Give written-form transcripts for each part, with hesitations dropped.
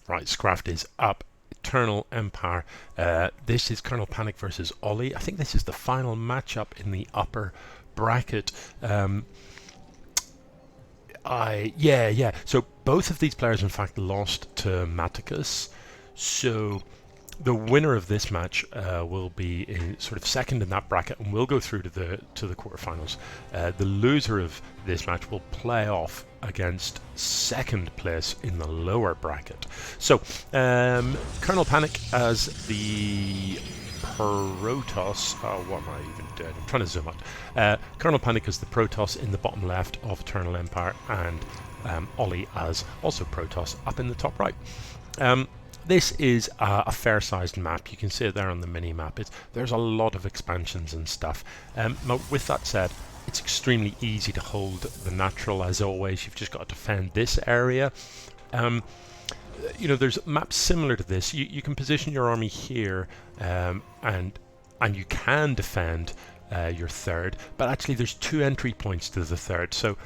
Right, Scraft is up. Eternal Empire. This is KernelPanic versus Ollie. I think this is the final matchup in the upper bracket. Yeah. So both of these players, in fact, lost to Maticus. So the winner of this match will be in sort of second in that bracket and will go through to the quarterfinals. The loser of this match will play off against second place in the lower bracket. So KernelPanic as the Protoss. What am I even doing? I'm trying to zoom out. KernelPanic as the Protoss in the bottom left of Eternal Empire, and Ollie as also Protoss up in the top right. This is a fair-sized map. You can see it there on the mini-map. There's a lot of expansions and stuff. With that said, it's extremely easy to hold the natural as always. You've just got to defend this area. There's maps similar to this. You can position your army here, and you can defend your third, but actually there's 2 entry points to the third. So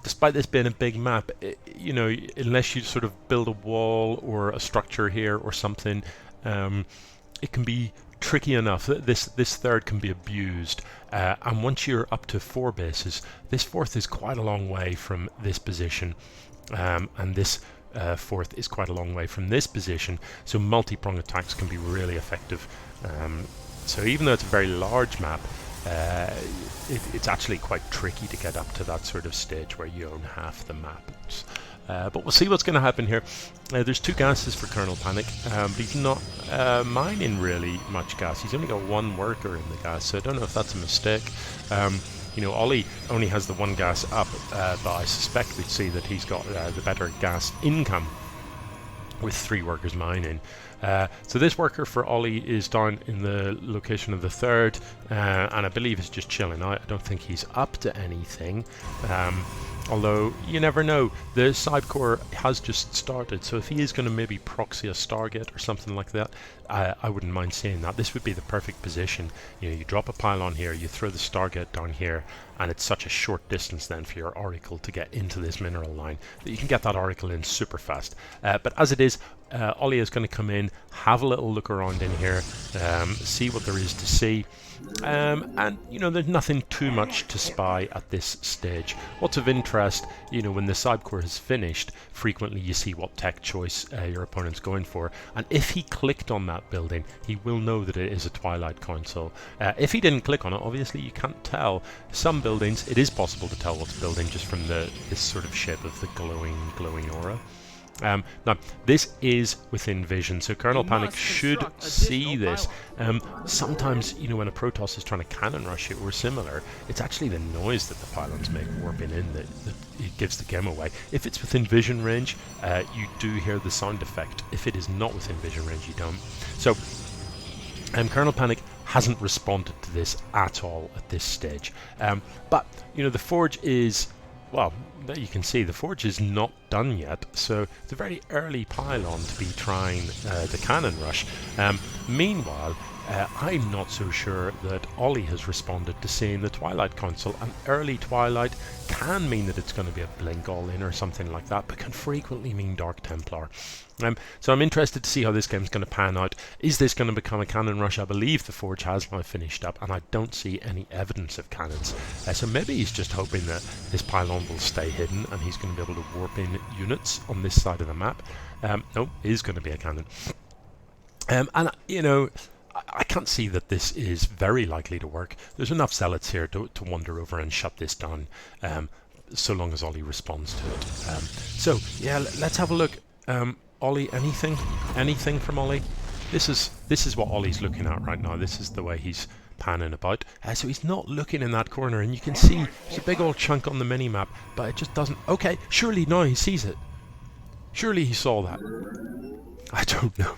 despite this being a big map, unless you sort of build a wall or a structure here or something, it can be tricky enough. This third can be abused, and once you're up to 4 bases, this fourth is quite a long way from this position, and this fourth is quite a long way from this position, so multi-prong attacks can be really effective. So even though it's a very large map, it's actually quite tricky to get up to that sort of stage where you own half the map. But we'll see what's going to happen here. There's 2 gases for KernelPanic, but he's not mining really much gas. He's only got 1 worker in the gas, so I don't know if that's a mistake. Ollie only has the 1 gas up, but I suspect we'd see that he's got the better gas income with 3 workers mining. So this worker for Ollie is down in the location of the third, and I believe is just chilling out. I don't think he's up to anything. Although, you never know, the side core has just started, so if he is going to maybe proxy a Stargate or something like that, I wouldn't mind seeing that. This would be the perfect position. You drop a pylon here, you throw the Stargate down here, and it's such a short distance then for your Oracle to get into this mineral line that you can get that Oracle in super fast. But as it is, Ollie is going to come in, have a little look around in here, see what there is to see. And there's nothing too much to spy at this stage. What's of interest, when the side core has finished, frequently you see what tech choice your opponent's going for, and if he clicked on that building, he will know that it is a Twilight console. If he didn't click on it, obviously you can't tell. Some buildings it is possible to tell what's building just from this sort of shape of the glowing aura. Now, this is within vision, so KernelPanic should see this. Sometimes, when a Protoss is trying to cannon rush it or similar, it's actually the noise that the pylons make warping in that it gives the game away. If it's within vision range, you do hear the sound effect. If it is not within vision range, you don't. So, KernelPanic hasn't responded to this at all at this stage. But, the Forge is... Well, there you can see the Forge is not done yet, so it's a very early pylon to be trying the cannon rush. Meanwhile, I'm not so sure that Ollie has responded to seeing the Twilight console. An early Twilight can mean that it's going to be a blink all-in or something like that, but can frequently mean Dark Templar. So I'm interested to see how this game's going to pan out. Is this going to become a cannon rush? I believe the Forge has now finished up, and I don't see any evidence of cannons. So maybe he's just hoping that his pylon will stay hidden, and he's going to be able to warp in units on this side of the map. No, it is going to be a cannon. I can't see that this is very likely to work. There's enough zealots here to wander over and shut this down, so long as Ollie responds to it. So, yeah, let's have a look. Ollie, anything from Ollie? This is what Ollie's looking at right now. This is the way he's panning about. So he's not looking in that corner, and you can see there's a big old chunk on the mini-map, but it just doesn't... Okay, surely now he sees it. Surely he saw that. I don't know.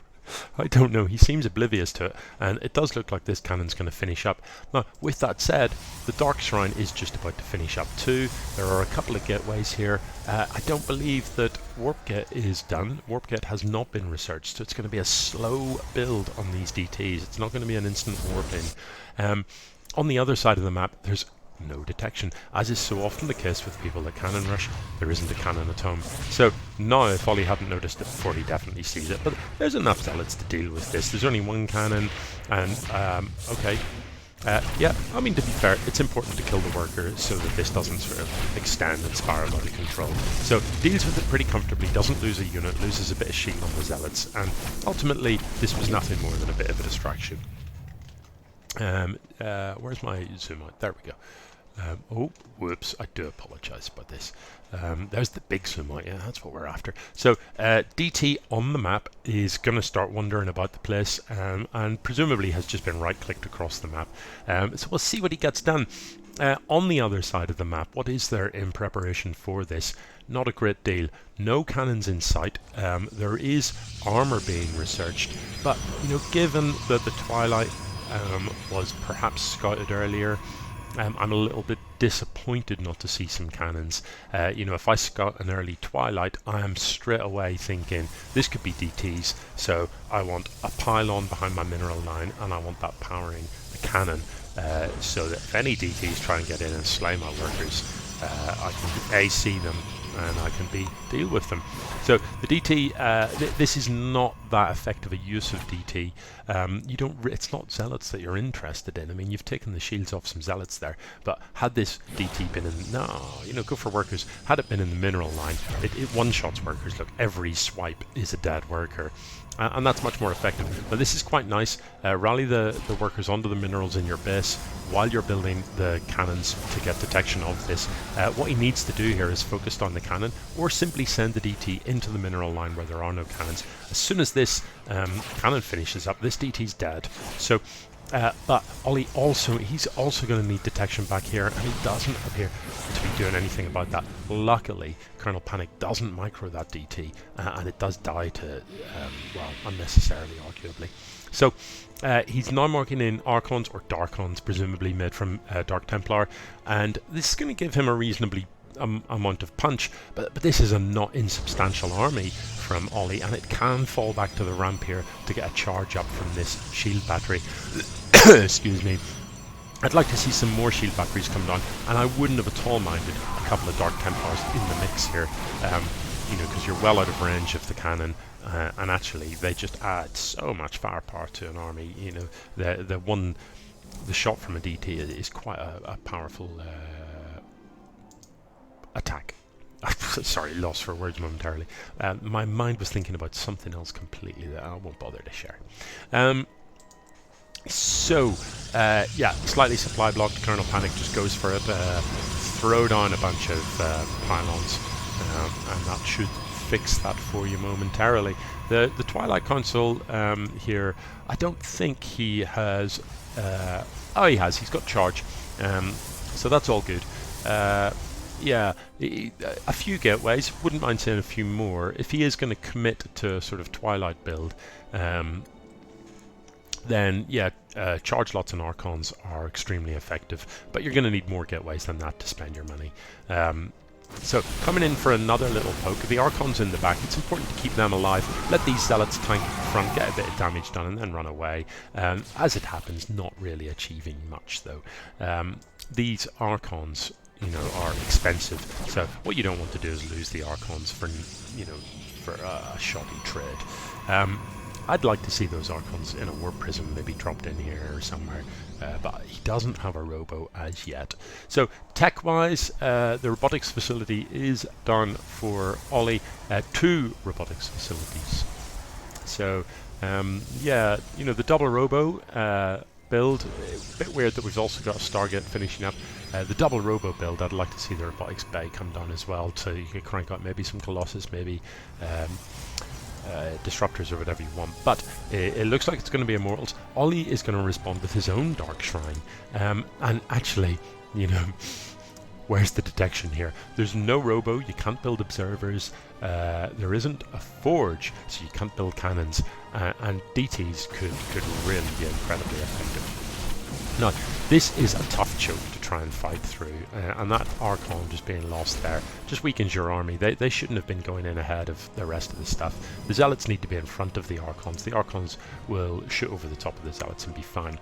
He seems oblivious to it, and it does look like this cannon's going to finish up. Now, with that said, the Dark Shrine is just about to finish up too. There are a couple of gateways here. I don't believe that Warp Gate is done. Warp Gate has not been researched, so it's going to be a slow build on these DTs. It's not going to be an instant warp in. On the other side of the map, there's no detection. As is so often the case with people that cannon rush, there isn't a cannon at home. So now, if Ollie hadn't noticed it before, he definitely sees it. But there's enough zealots to deal with this. There's only one cannon, and okay. Yeah, I mean, to be fair, it's important to kill the worker so that this doesn't sort of extend and spiral out of control. So deals with it pretty comfortably, doesn't lose a unit, loses a bit of shield on the zealots, and ultimately this was nothing more than a bit of a distraction. Where's my zoom out? There we go. Oh, whoops, I do apologise about this. There's the big zoom out, yeah, that's what we're after. So DT on the map is going to start wandering about the place, and presumably has just been right-clicked across the map. So we'll see what he gets done. On the other side of the map, what is there in preparation for this? Not a great deal. No cannons in sight. There is armour being researched, but given that the Twilight was perhaps scouted earlier, I'm a little bit disappointed not to see some cannons. If I scout an early Twilight, I am straight away thinking this could be DTs, so I want a pylon behind my mineral line, and I want that powering the cannon, so that if any DTs try and get in and slay my workers, I can A, see them, and I can deal with them. So the DT, this is not that effective a use of DT. It's not zealots that you're interested in. I mean, you've taken the shields off some zealots there, but had this DT been in, go for workers. Had it been in the mineral line, it one-shots workers. Look, every swipe is a dead worker. And that's much more effective. But this is quite nice. Rally the workers onto the minerals in your base while you're building the cannons to get detection of this. What he needs to do here is focus on the cannon, or simply send the DT into the mineral line where there are no cannons. As soon as this cannon finishes up, this DT's dead. So, but Ollie he's also going to need detection back here, and he doesn't appear to be doing anything about that. Luckily, KernelPanic doesn't micro that DT, and it does die to, unnecessarily, arguably. So he's now marking in Archons or Darkons, presumably made from Dark Templar, and this is going to give him a reasonably amount of punch, but this is a not insubstantial army from Ollie, and it can fall back to the ramp here to get a charge up from this shield battery. Excuse me. I'd like to see some more shield batteries come down, and I wouldn't have at all minded a couple of Dark Templars in the mix here, because you're well out of range of the cannon, and actually they just add so much firepower to an army. The shot from a DT is quite a powerful attack. Sorry, lost for words momentarily. My mind was thinking about something else completely that I won't bother to share. Slightly supply blocked. KernelPanic just goes for it. Throw down a bunch of pylons, and that should fix that for you momentarily. The Twilight Council here, I don't think he has... he has. He's got charge. So that's all good. A few gateways. Wouldn't mind seeing a few more. If he is going to commit to a sort of Twilight build, then charge lots and Archons are extremely effective, but you're going to need more gateways than that to spend your money. So coming in for another little poke. The Archons in the back, it's important to keep them alive. Let these zealots tank at the front, get a bit of damage done, and then run away. As it happens, not really achieving much though. These Archons, are expensive. So what you don't want to do is lose the Archons for a shoddy trade. I'd like to see those Archons in a warp prism, maybe dropped in here or somewhere, but he doesn't have a robo as yet. So tech-wise, the robotics facility is done for Ollie. 2 robotics facilities. So the double robo build, a bit weird that we've also got a Stargate finishing up. The double robo build, I'd like to see the robotics bay come down as well, so you can crank out maybe some Colossus, maybe disruptors or whatever you want. But it looks like it's going to be Immortals. Ollie is going to respond with his own Dark Shrine, and actually, where's the detection here? There's no robo, you can't build observers, there isn't a forge, so you can't build cannons, and DTs could really be incredibly effective. Now, this is a tough choke to try and fight through, and that Archon just being lost there just weakens your army. They shouldn't have been going in ahead of the rest of the stuff. The Zealots need to be in front of the Archons. The Archons will shoot over the top of the Zealots and be fine.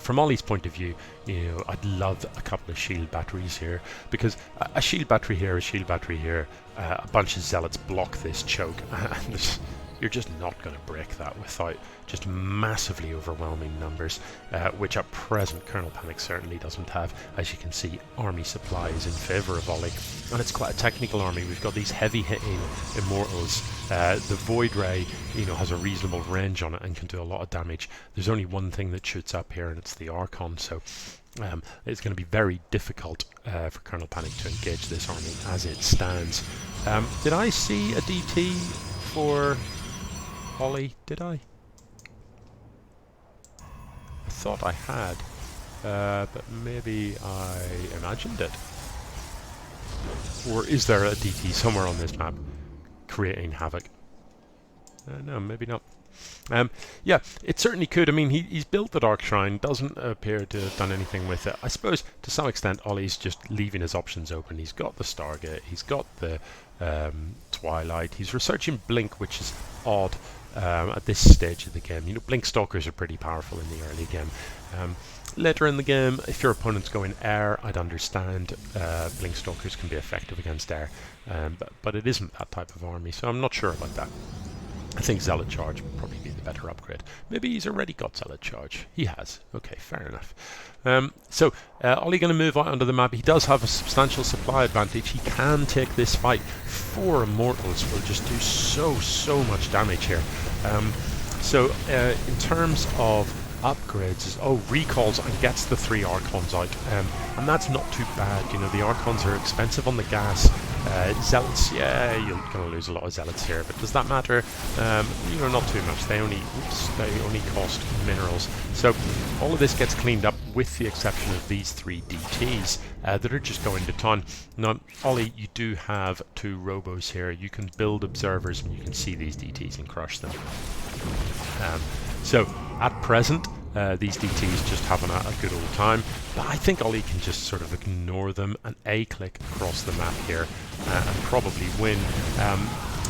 From Ollie's point of view, you know, I'd love a couple of shield batteries here, because a shield battery here, a shield battery here, a bunch of Zealots block this choke, and you're just not going to break that without just massively overwhelming numbers, which at present KernelPanic certainly doesn't have. As you can see, army supply is in favour of Ollie, and it's quite a technical army. We've got these heavy-hitting Immortals. The Void Ray, you know, has a reasonable range on it and can do a lot of damage. There's only one thing that shoots up here, and it's the Archon, so it's going to be very difficult for KernelPanic to engage this army as it stands. Did I see a DT for Ollie? Did I? I thought I had, but maybe I imagined it. Or is there a DT somewhere on this map creating havoc? No, maybe not. Yeah, it certainly could. I mean, he's built the Dark Shrine, doesn't appear to have done anything with it. I suppose, to some extent, Ollie's just leaving his options open. He's got the Stargate, he's got the Twilight, he's researching Blink, which is odd at this stage of the game. You know, Blink Stalkers are pretty powerful in the early game. Later in the game, if your opponent's going air, I'd understand Blink Stalkers can be effective against air, but it isn't that type of army, so I'm not sure about that. I think Zealot Charge would probably be the better upgrade. Maybe he's already got Zealot Charge. He has. Okay, fair enough. So, Ollie going to move out onto the map. He does have a substantial supply advantage. He can take this fight. 4 Immortals will just do so much damage here. In terms of upgrades, recalls and gets the 3 Archons out, and that's not too bad. You know, the Archons are expensive on the gas. Zealots, yeah, you're going to lose a lot of Zealots here, but does that matter? You know, not too much. They only cost minerals. So all of this gets cleaned up with the exception of these 3 DTs that are just going to town. Now, Ollie, you do have 2 robos here. You can build observers and you can see these DTs and crush them. So at present, these DTs just having a good old time, but I think Ollie can just sort of ignore them and A-click across the map here and probably win.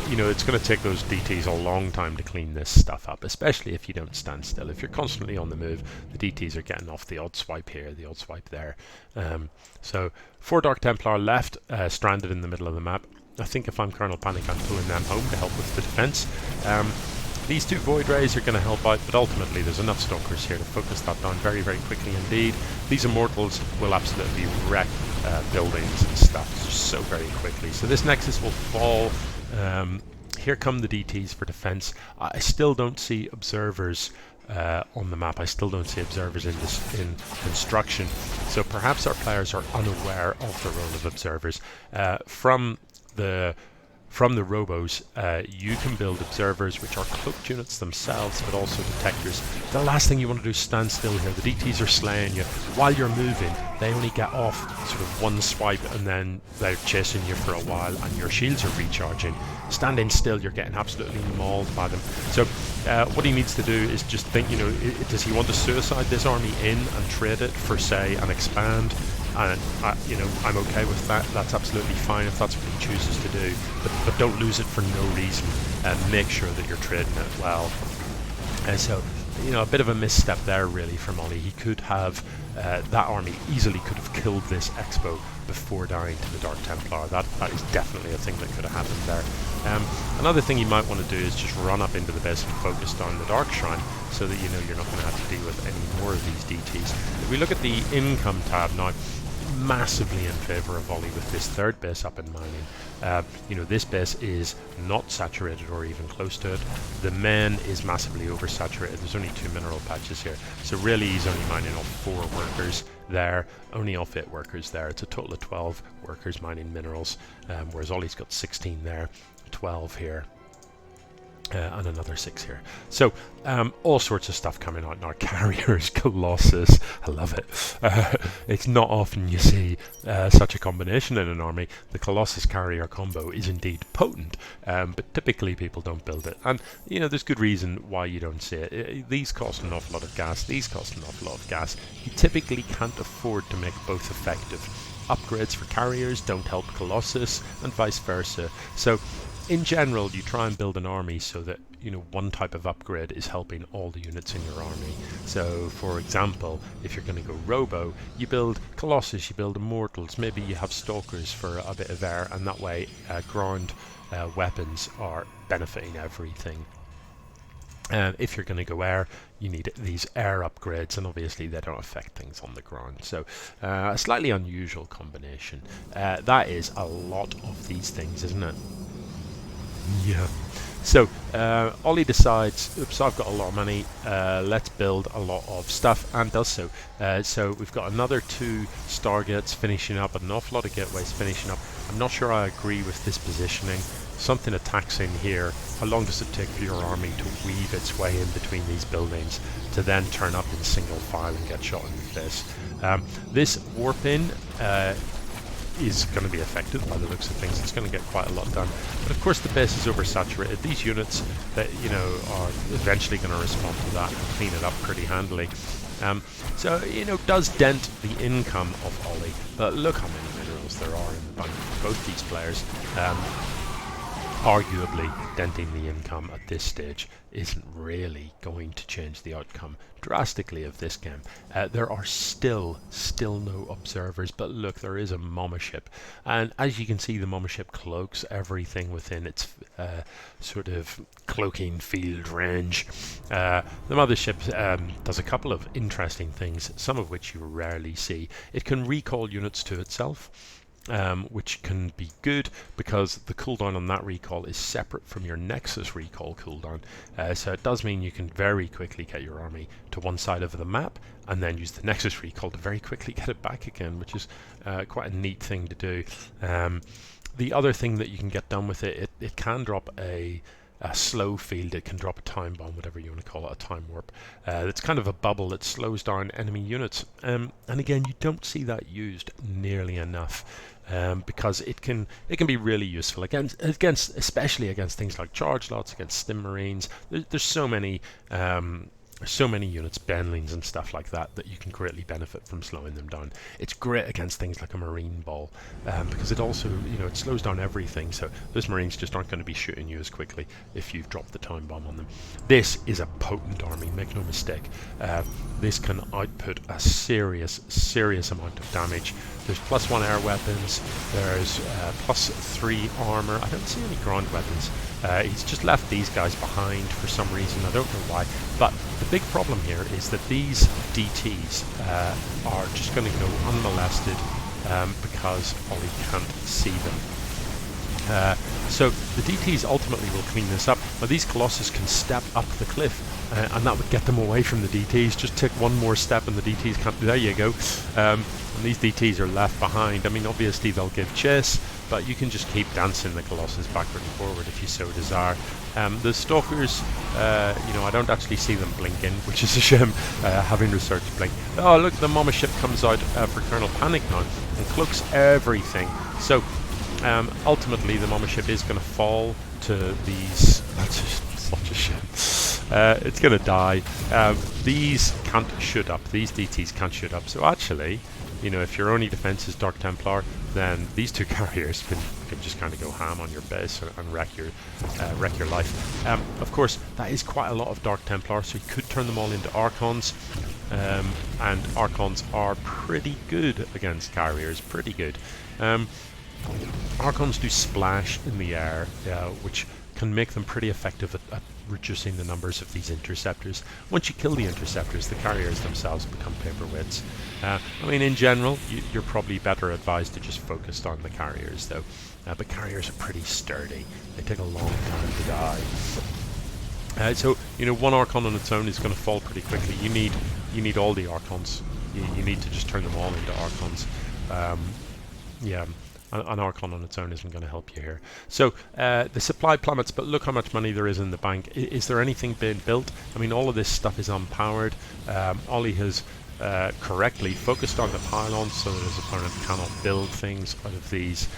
You know, it's going to take those DTs a long time to clean this stuff up, especially if you don't stand still. If you're constantly on the move, the DTs are getting off the odd swipe here, the odd swipe there. So 4 Dark Templar left, stranded in the middle of the map. I think if I'm KernelPanic, I'm pulling them home to help with the defense. These 2 Void Rays are going to help out, but ultimately there's enough Stalkers here to focus that down very, very quickly indeed. These Immortals will absolutely wreck buildings and stuff just so very quickly. So this Nexus will fall. Here come the DTs for defense. I still don't see observers on the map. I still don't see observers in construction. So perhaps our players are unaware of the role of observers. From the robos, you can build observers, which are cloaked units themselves, but also detectors. The last thing you want to do is stand still here. The DTs are slaying you. While you're moving, they only get off sort of 1 swipe, and then they're chasing you for a while, and your shields are recharging. Standing still, you're getting absolutely mauled by them. So what he needs to do is just think, you know, does he want to suicide this army in and trade it for, say, an expand? And you know, I'm okay with that. That's absolutely fine if that's what he chooses to do. But don't lose it for no reason, and make sure that you're trading it well. And so, you know, a bit of a misstep there really from Ollie. He could have that army easily could have killed this Expo before dying to the Dark Templar. That is definitely a thing that could have happened there. Another thing you might want to do is just run up into the base and focus on the Dark Shrine, so that you know you're not going to have to deal with any more of these DTs. If we look at the income tab now, massively in favour of Ollie with this 3rd base up in mining. You know, this base is not saturated or even close to it. The main is massively oversaturated. There's only 2 mineral patches here, so really he's only mining off 4 workers there, only off 8 workers there. It's a total of 12 workers mining minerals, whereas Ollie's got 16 there, 12 here. and another 6 here. So all sorts of stuff coming out now. Carriers, Colossus, I love it. It's not often you see such a combination in an army. The Colossus carrier combo is indeed potent, but typically people don't build it. And you know, there's good reason why you don't see it. These cost an awful lot of gas, these cost an awful lot of gas. You typically can't afford to make both effective. Upgrades for carriers don't help Colossus, and vice versa. So in general, you try and build an army so that, you know, one type of upgrade is helping all the units in your army. So, for example, if you're going to go Robo, you build Colossus, you build Immortals, maybe you have Stalkers for a bit of air, and that way ground weapons are benefiting everything. If you're going to go air, you need these air upgrades, and obviously they don't affect things on the ground. So a slightly unusual combination. That is a lot of these things, isn't it? Yeah. So Ollie decides, oops, I've got a lot of money, let's build a lot of stuff, and does so. So we've got another 2 Stargates finishing up, an awful lot of gateways finishing up. I'm not sure I agree with this positioning. Something attacks in here. How long does it take for your army to weave its way in between these buildings to then turn up in single file and get shot in the face? This warp in is going to be affected by the looks of things. It's going to get quite a lot done, but of course the base is oversaturated. These units that, you know, are eventually going to respond to that and clean it up pretty handily. So, you know, does dent the income of Ollie, but look how many minerals there are in the bank for both these players. Arguably, denting the income at this stage isn't really going to change the outcome drastically of this game. There are still no observers, but look, there is a Mama ship, and as you can see, the Mama ship cloaks everything within its sort of cloaking field range. The mothership does a couple of interesting things, some of which you rarely see. It can recall units to itself, which can be good because the cooldown on that recall is separate from your Nexus recall cooldown. So it does mean you can very quickly get your army to one side of the map and then use the Nexus recall to very quickly get it back again, which is quite a neat thing to do. The other thing that you can get done with it, it can drop a slow field. It can drop a time bomb, whatever you want to call it, a time warp. It's kind of a bubble that slows down enemy units, and again, you don't see that used nearly enough, because it can be really useful against especially against things like charge lots, against stim marines. There's so many units, Benlings and stuff like that, that you can greatly benefit from slowing them down. It's great against things like a marine ball, because it also, you know, it slows down everything, so those marines just aren't going to be shooting you as quickly if you've dropped the time bomb on them. This is a potent army, make no mistake. This can output a serious amount of damage. There's +1 air weapons, there's +3 armor. I don't see any ground weapons. He's just left these guys behind for some reason, I don't know why, but the big problem here is that these DTs are just going to go unmolested because Ollie can't see them. So the DTs ultimately will clean this up. Now these Colossus can step up the cliff, and that would get them away from the DTs. Just take one more step and the DTs can't. There you go. And these DTs are left behind. I mean, obviously they'll give chase, but you can just keep dancing the Colossus backward and forward if you so desire. The Stalkers, you know, I don't actually see them blinking, which is a shame, having researched blink. Oh, look, the Mama ship comes out for KernelPanic now and cloaks everything. So ultimately, the Mama ship is going to fall to these. That's just such a shame. It's going to die. These can't shoot up. These DTs can't shoot up. So actually, you know, if your only defense is Dark Templar, then these 2 carriers can just kind of go ham on your base and wreck your life. Of course, that is quite a lot of Dark Templar, so you could turn them all into Archons, and Archons are pretty good against carriers, pretty good. Archons do splash in the air, which can make them pretty effective at reducing the numbers of these interceptors. Once you kill the interceptors, the carriers themselves become paperweights. I mean, in general, you're probably better advised to just focus on the carriers, though. But carriers are pretty sturdy. They take a long time to die. So, you know, one Archon on its own is going to fall pretty quickly. You need all the Archons. You need to just turn them all into Archons. Yeah. an Archon on its own isn't going to help you here. So the supply plummets, but look how much money there is in the bank. Is there anything being built? I mean, all of this stuff is unpowered. Ollie has correctly focused on the pylons so that his opponent cannot build things out of these.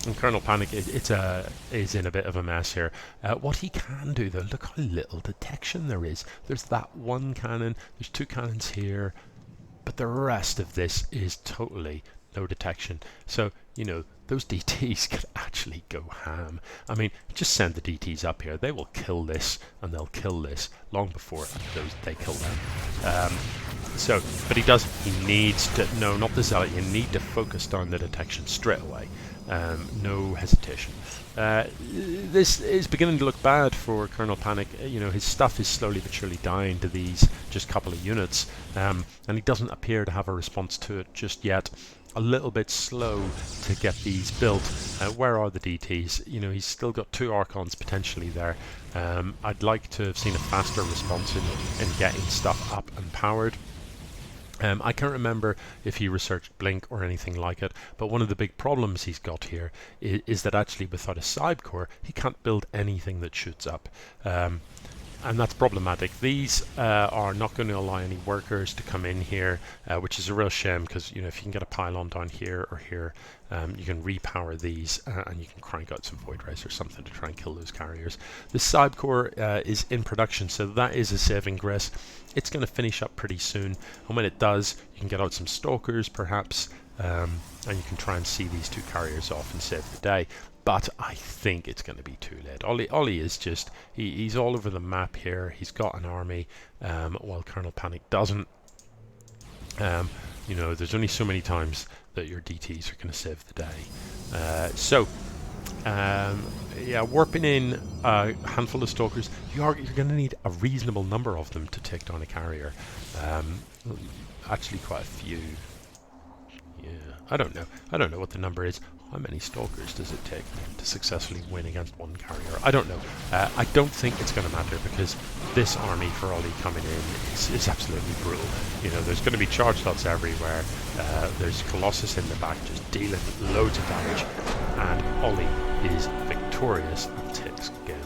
And KernelPanic is in a bit of a mess here. What he can do though, look how little detection there is. There's that one cannon, there's 2 cannons here, but the rest of this is totally no detection. So, you know, those DTs could actually go ham. I mean, just send the DTs up here. They will kill this and they'll kill this long before they kill them. But he needs to, no, not the Zealot, you need to focus down the detection straight away. No hesitation. This is beginning to look bad for KernelPanic. You know, his stuff is slowly but surely dying to these just couple of units, and he doesn't appear to have a response to it just yet. A little bit slow to get these built. Where are the DTs? You know, he's still got 2 Archons potentially there. I'd like to have seen a faster response in getting stuff up and powered. I can't remember if he researched Blink or anything like it, but one of the big problems he's got here is that actually without a side core, he can't build anything that shoots up. And that's problematic. These are not going to allow any workers to come in here, which is a real shame, because you know, if you can get a pylon down here or here, you can repower these and you can crank out some Void Rays or something to try and kill those carriers. The side core is in production, so that is a saving grace. It's going to finish up pretty soon, and when it does, you can get out some stalkers perhaps, and you can try and see these 2 carriers off and save the day. But I think it's going to be too late. Ollie is just, he's all over the map here. He's got an army, while KernelPanic doesn't. You know, there's only so many times that your DTs are going to save the day. Yeah, warping in a handful of stalkers, you're going to need a reasonable number of them to take down a carrier. Actually, quite a few. Yeah, I don't know what the number is. How many stalkers does it take to successfully win against 1 carrier? I don't know. I don't think it's going to matter, because this army for Ollie coming in is absolutely brutal. You know, there's going to be charge dots everywhere. There's Colossus in the back just dealing loads of damage, and Ollie is victorious and takes game.